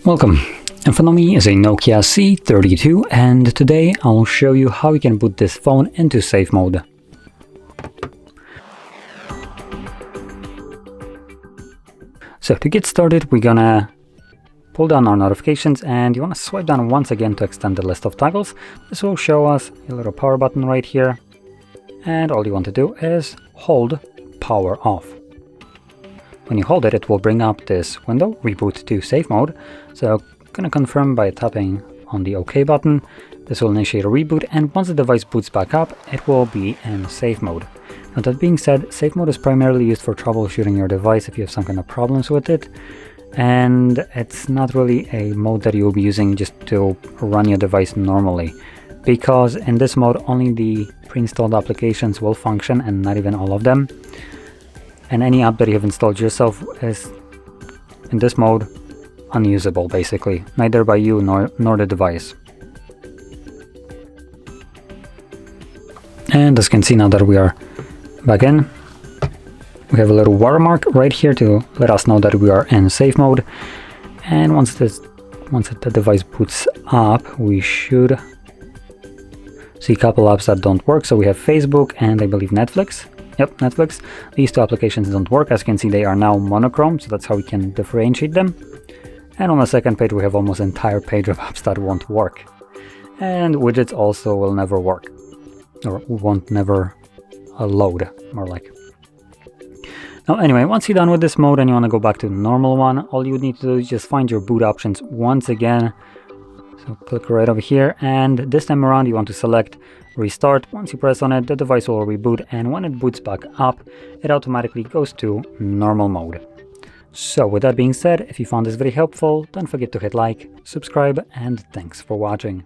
Welcome. In front of me is a Nokia C32 and today I'll show you how you can boot this phone into safe mode. So to get started, we're gonna pull down our notifications and you want to swipe down once again to extend the list of toggles. This will show us a little power button right here, and all you want to do is hold power off. When you hold it, it will bring up this window, reboot to safe mode. So I'm gonna confirm by tapping on the OK button. This will initiate a reboot, and once the device boots back up, it will be in safe mode. Now that being said, safe mode is primarily used for troubleshooting your device if you have some kind of problems with it. And it's not really a mode that you'll be using just to run your device normally, because in this mode only the pre-installed applications will function and not even all of them. And any app that you have installed yourself is in this mode unusable, basically, neither by you nor the device. And as you can see, now that we are back in, we have a little watermark right here to let us know that we are in safe mode. And once the device boots up, we should see a couple apps that don't work. So we have Facebook and I believe Netflix. Yep, Netflix. These two applications don't work. As you can see, they are now monochrome, so that's how we can differentiate them. And on the second page, we have almost an entire page of apps that won't work. And widgets also will never work, or won't never load, more like. Now anyway, once you're done with this mode and you want to go back to the normal one, all you need to do is just find your boot options once again. So click right over here, and this time around you want to select restart. Once you press on it, the device will reboot, and when it boots back up, it automatically goes to normal mode. So with that being said, if you found this very helpful, don't forget to hit like, subscribe, and thanks for watching.